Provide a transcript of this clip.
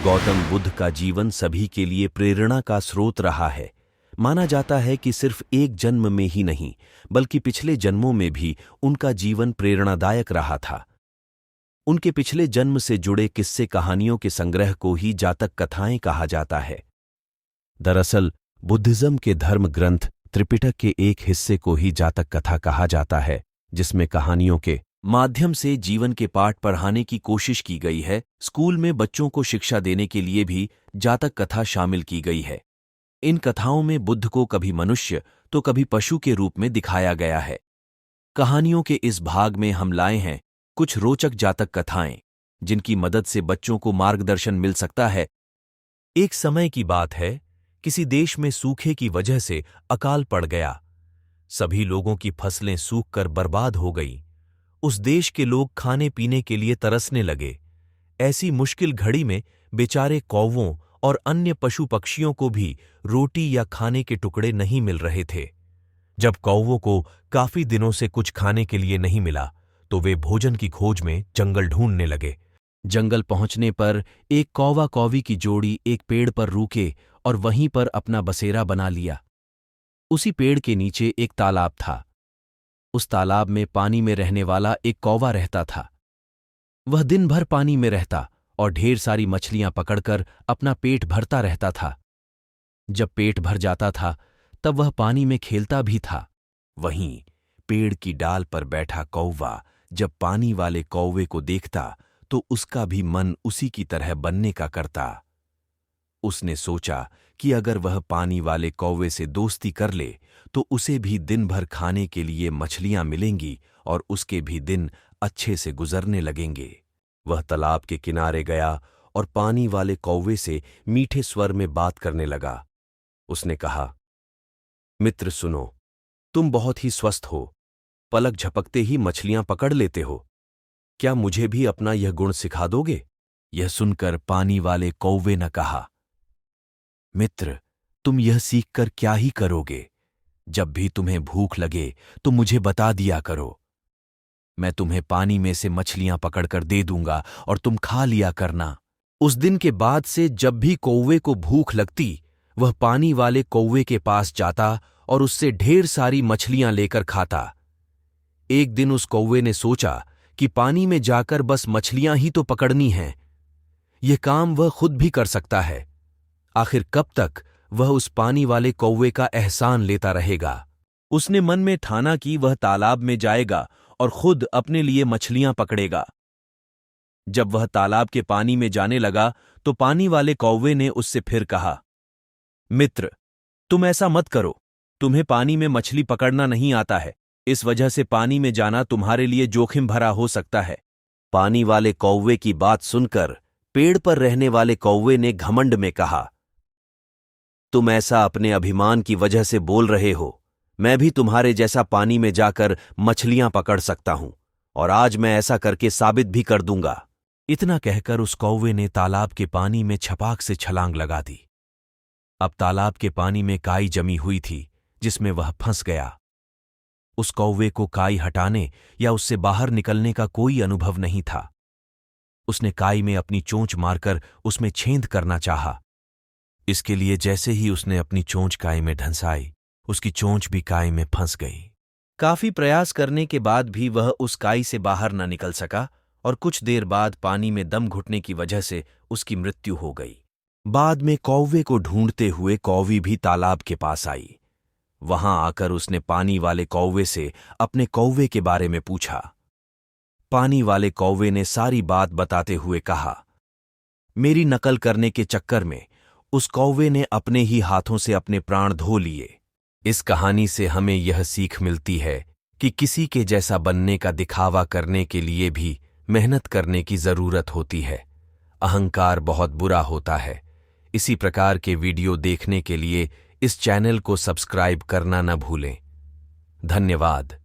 गौतम बुद्ध का जीवन सभी के लिए प्रेरणा का स्रोत रहा है। माना जाता है कि सिर्फ एक जन्म में ही नहीं, बल्कि पिछले जन्मों में भी उनका जीवन प्रेरणादायक रहा था। उनके पिछले जन्म से जुड़े किस्से कहानियों के संग्रह को ही जातक कथाएं कहा जाता है। दरअसल बुद्धिज्म के धर्म ग्रंथ त्रिपिटक के एक हिस्से को ही जातक कथा कहा जाता है, जिसमें कहानियों के माध्यम से जीवन के पाठ पढ़ाने की कोशिश की गई है। स्कूल में बच्चों को शिक्षा देने के लिए भी जातक कथा शामिल की गई है। इन कथाओं में बुद्ध को कभी मनुष्य तो कभी पशु के रूप में दिखाया गया है। कहानियों के इस भाग में हम लाए हैं कुछ रोचक जातक कथाएं, जिनकी मदद से बच्चों को मार्गदर्शन मिल सकता है। एक समय की बात है, किसी देश में सूखे की वजह से अकाल पड़ गया। सभी लोगों की फसलें सूखकर बर्बाद हो गईं। उस देश के लोग खाने पीने के लिए तरसने लगे। ऐसी मुश्किल घड़ी में बेचारे कौवों और अन्य पशु पक्षियों को भी रोटी या खाने के टुकड़े नहीं मिल रहे थे। जब कौवों को काफी दिनों से कुछ खाने के लिए नहीं मिला, तो वे भोजन की खोज में जंगल ढूंढने लगे। जंगल पहुंचने पर एक कौवा कौवी की जोड़ी एक पेड़ पर रुके और वहीं पर अपना बसेरा बना लिया। उसी पेड़ के नीचे एक तालाब था। उस तालाब में पानी में रहने वाला एक कौवा रहता था। वह दिन भर पानी में रहता और ढेर सारी मछलियां पकड़कर अपना पेट भरता रहता था। जब पेट भर जाता था, तब वह पानी में खेलता भी था। वहीं पेड़ की डाल पर बैठा कौवा जब पानी वाले कौवे को देखता, तो उसका भी मन उसी की तरह बनने का करता। उसने सोचा कि अगर वह पानी वाले कौवे से दोस्ती कर ले, तो उसे भी दिन भर खाने के लिए मछलियां मिलेंगी और उसके भी दिन अच्छे से गुजरने लगेंगे। वह तालाब के किनारे गया और पानी वाले कौवे से मीठे स्वर में बात करने लगा। उसने कहा, मित्र सुनो, तुम बहुत ही स्वस्थ हो, पलक झपकते ही मछलियां पकड़ लेते हो। क्या मुझे भी अपना यह गुण सिखा दोगे? यह सुनकर पानी वाले कौवे ने कहा, मित्र, तुम यह सीखकर क्या ही करोगे? जब भी तुम्हें भूख लगे तो मुझे बता दिया करो। मैं तुम्हें पानी में से मछलियां पकड़कर दे दूंगा और तुम खा लिया करना। उस दिन के बाद से जब भी कौवे को भूख लगती, वह पानी वाले कौवे के पास जाता और उससे ढेर सारी मछलियां लेकर खाता। एक दिन उस कौवे ने सोचा कि पानी में जाकर बस मछलियां ही तो पकड़नी हैं। यह काम वह खुद भी कर सकता है। आखिर कब तक वह उस पानी वाले कौवे का एहसान लेता रहेगा? उसने मन में ठाना कि वह तालाब में जाएगा और खुद अपने लिए मछलियां पकड़ेगा। जब वह तालाब के पानी में जाने लगा, तो पानी वाले कौवे ने उससे फिर कहा, मित्र, तुम ऐसा मत करो। तुम्हें पानी में मछली पकड़ना नहीं आता है। इस वजह से पानी में जाना तुम्हारे लिए जोखिम भरा हो सकता है। पानी वाले कौवे की बात सुनकर पेड़ पर रहने वाले कौवे ने घमंड में कहा, तुम ऐसा अपने अभिमान की वजह से बोल रहे हो। मैं भी तुम्हारे जैसा पानी में जाकर मछलियां पकड़ सकता हूं, और आज मैं ऐसा करके साबित भी कर दूंगा। इतना कहकर उस कौवे ने तालाब के पानी में छपाक से छलांग लगा दी। अब तालाब के पानी में काई जमी हुई थी, जिसमें वह फंस गया। उस कौवे को काई हटाने या उससे बाहर निकलने का कोई अनुभव नहीं था। उसने काई में अपनी चोंच मारकर उसमें छेद करना चाहा। इसके लिए जैसे ही उसने अपनी चोंच काई में ढंसाई, उसकी चोंच भी काई में फंस गई। काफी प्रयास करने के बाद भी वह उस काई से बाहर न निकल सका और कुछ देर बाद पानी में दम घुटने की वजह से उसकी मृत्यु हो गई। बाद में कौवे को ढूंढते हुए कौवी भी तालाब के पास आई। वहां आकर उसने पानी वाले कौवे से अपने कौवे के बारे में पूछा। पानी वाले कौवे ने सारी बात बताते हुए कहा, मेरी नकल करने के चक्कर में उस कौवे ने अपने ही हाथों से अपने प्राण धो लिए। इस कहानी से हमें यह सीख मिलती है कि किसी के जैसा बनने का दिखावा करने के लिए भी मेहनत करने की जरूरत होती है। अहंकार बहुत बुरा होता है। इसी प्रकार के वीडियो देखने के लिए इस चैनल को सब्सक्राइब करना न भूलें। धन्यवाद।